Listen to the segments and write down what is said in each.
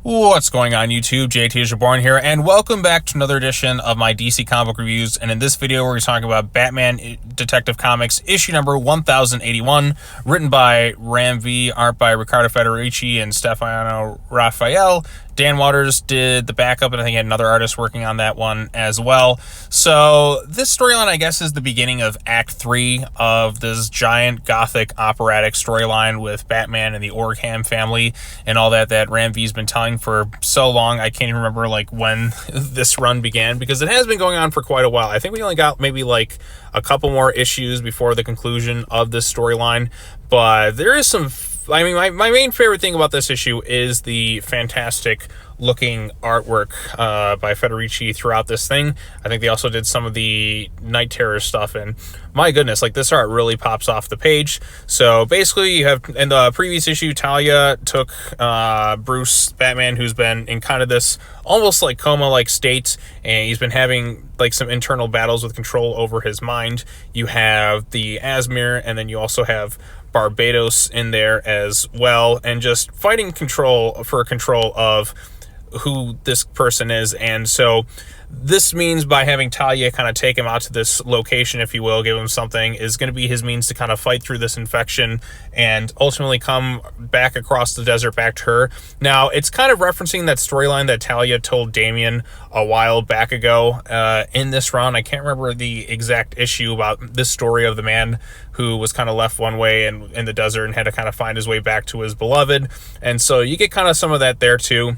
What's going on YouTube? JT is Reborn here, and welcome back to another edition of my DC comic book reviews. And in this video, we're going to talk about Batman Detective Comics issue number 1081, written by Ram V, art by Riccardo Federici and Stefano Raffaele. Dan Waters did the backup, and I think he had another artist working on that one as well. So this storyline, I guess, is the beginning of Act 3 of this giant gothic operatic storyline with Batman and the Orgham family and all that Ram V's been telling for so long. I can't even remember like when this run began, because it has been going on for quite a while. I think we only got maybe like a couple more issues before the conclusion of this storyline, but there is some... I mean, my main favorite thing about this issue is the fantastic looking artwork by Federici throughout this thing. I think they also did some of the Night Terror stuff, and my goodness, like, this art really pops off the page. So basically, you have, in the previous issue, Talia took Bruce, Batman, who's been in kind of this almost like coma-like state, and he's been having like some internal battles with control over his mind. You have the Azmer, and then you also have Barbados in there as well, and just fighting for control of who this person is. And so this means by having Talia kind of take him out to this location, if you will, give him something, is going to be his means to kind of fight through this infection and ultimately come back across the desert back to her. Now, it's kind of referencing that storyline that Talia told Damian a while back ago in this run. I can't remember the exact issue about this story of the man who was kind of left one way in the desert and had to kind of find his way back to his beloved. And so you get kind of some of that there too.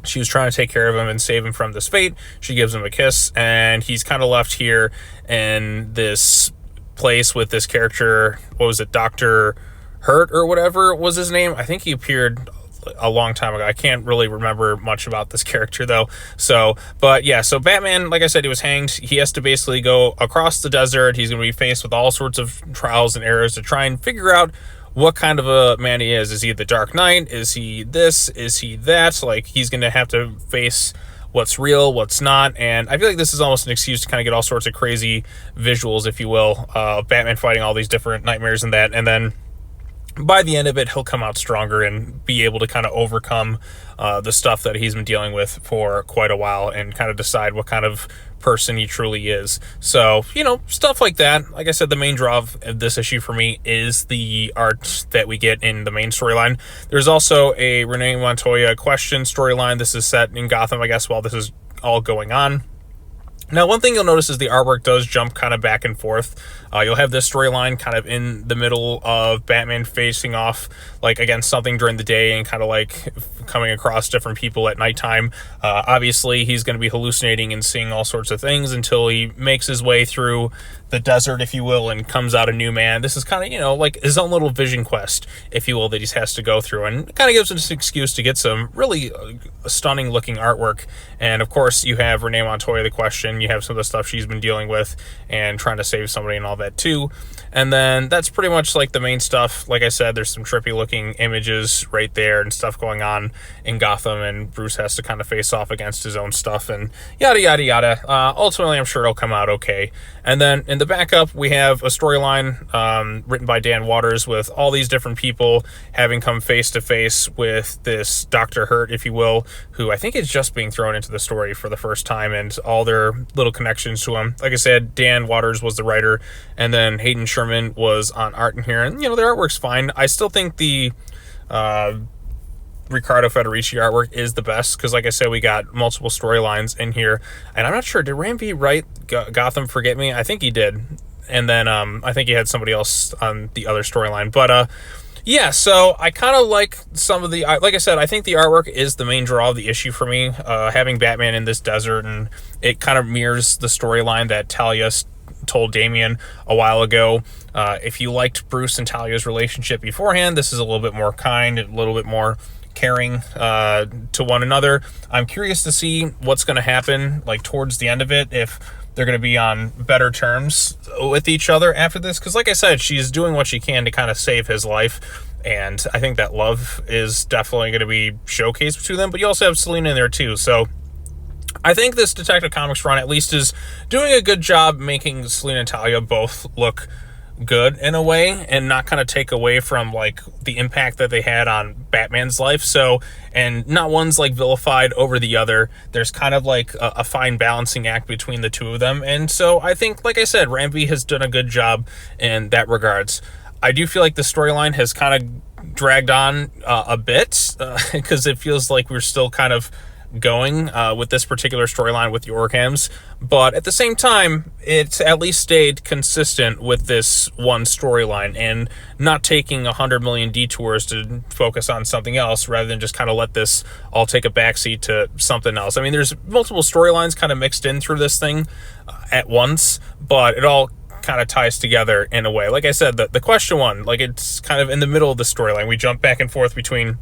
She was trying to take care of him and save him from this fate. She gives him a kiss, and he's kind of left here in this place with this character. What was it? Dr. Hurt or whatever was his name. I think he appeared a long time ago. I can't really remember much about this character though. So, but yeah, so Batman, like I said, he was hanged. He has to basically go across the desert. He's going to be faced with all sorts of trials and errors to try and figure out what kind of a man he is. Is he the Dark Knight? Is he this? Is he that? Like, he's going to have to face what's real, what's not. And I feel like this is almost an excuse to kind of get all sorts of crazy visuals, if you will, Batman fighting all these different nightmares and that. And then by the end of it, he'll come out stronger and be able to kind of overcome the stuff that he's been dealing with for quite a while and kind of decide what kind of person he truly is. So, you know, stuff like that. Like I said, the main draw of this issue for me is the art that we get in the main storyline. There's also a Renee Montoya question storyline. This is set in Gotham, I guess, while this is all going on. Now, one thing you'll notice is the artwork does jump kind of back and forth. You'll have this storyline kind of in the middle of Batman facing off like against something during the day and kind of like coming across different people at nighttime. Obviously, he's going to be hallucinating and seeing all sorts of things until he makes his way through the desert, if you will, and comes out a new man. This is kind of, you know, like his own little vision quest, if you will, that he has to go through, and kind of gives him this excuse to get some really stunning looking artwork. And of course, you have Renee Montoya, the question. You have some of the stuff she's been dealing with and trying to save somebody and all that too. And then that's pretty much like the main stuff. Like I said, there's some trippy looking images right there and stuff going on in Gotham, and Bruce has to kind of face off against his own stuff and yada yada yada. Ultimately, I'm sure it'll come out okay. And then in the backup, we have a storyline written by Dan Waters with all these different people having come face to face with this Dr. Hurt, if you will, who I think is just being thrown into the story for the first time, and all their little connections to him. Like I said, Dan Waters was the writer, and then Hayden Sherman was on art in here, and you know, their artwork's fine. I still think the Riccardo Federici artwork is the best, because like I said, we got multiple storylines in here, and I'm not sure, did Ram V write Gotham Forget Me? I think he did, and then I think he had somebody else on the other storyline, but yeah, so I kind of like some of the, like I said, I think the artwork is the main draw of the issue for me, having Batman in this desert, and it kind of mirrors the storyline that Talia told Damian a while ago. If you liked Bruce and Talia's relationship beforehand, this is a little bit more kind, a little bit more caring to one another. I'm curious to see what's going to happen like towards the end of it, if they're going to be on better terms with each other after this, because like I said, she's doing what she can to kind of save his life, and I think that love is definitely going to be showcased between them. But you also have Selina in there too, so I think this Detective Comics run at least is doing a good job making Selina and Talia both look good in a way and not kind of take away from like the impact that they had on Batman's life. So, and not one's like vilified over the other. There's kind of like a fine balancing act between the two of them. And so I think, like I said, Ramby has done a good job in that regards. I do feel like the storyline has kind of dragged on a bit because it feels like we're still kind of going with this particular storyline with the Orghams, but at the same time it's at least stayed consistent with this one storyline and not taking 100 million detours to focus on something else rather than just kind of let this all take a backseat to something else. I mean, there's multiple storylines kind of mixed in through this thing at once, but it all kind of ties together in a way. Like I said, the question one, like, it's kind of in the middle of the storyline. We jump back and forth between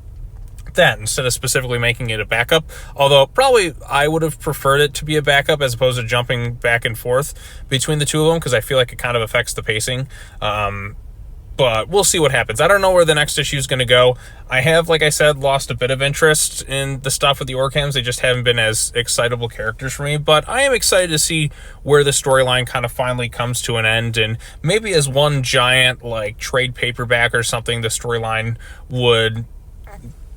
that instead of specifically making it a backup, although probably I would have preferred it to be a backup as opposed to jumping back and forth between the two of them, because I feel like it kind of affects the pacing. But we'll see what happens. I don't know where the next issue is going to go. I have, like I said, lost a bit of interest in the stuff with the Orghams. They just haven't been as excitable characters for me, but I am excited to see where the storyline kind of finally comes to an end, and maybe as one giant like trade paperback or something, the storyline would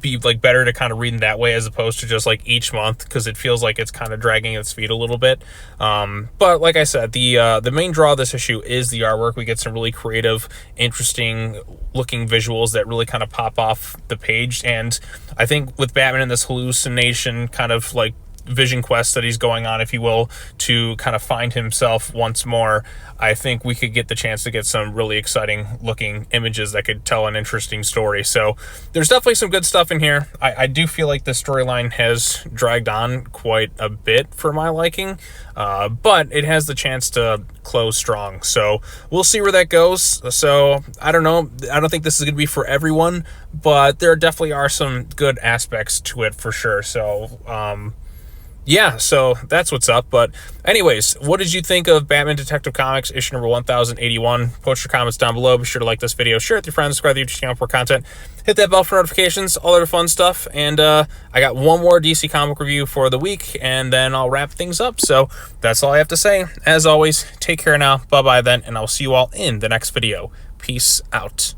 be like better to kind of read in that way as opposed to just like each month, because it feels like it's kind of dragging its feet a little bit. But like I said, the main draw of this issue is the artwork. We get some really creative, interesting looking visuals that really kind of pop off the page, and I think with Batman and this hallucination kind of like vision quest that he's going on, if you will, to kind of find himself once more, I think we could get the chance to get some really exciting looking images that could tell an interesting story. So there's definitely some good stuff in here. I do feel like the storyline has dragged on quite a bit for my liking, but it has the chance to close strong. So we'll see where that goes. So I don't know. I don't think this is going to be for everyone, but there definitely are some good aspects to it for sure. So, yeah, so that's what's up. But anyways, what did you think of Batman Detective Comics issue number 1081? Post your comments down below. Be sure to like this video, share it with your friends, subscribe to the YouTube channel for content, hit that bell for notifications, all that fun stuff. And I got one more DC comic review for the week, and then I'll wrap things up. So that's all I have to say. As always, take care now. Bye-bye then, and I'll see you all in the next video. Peace out.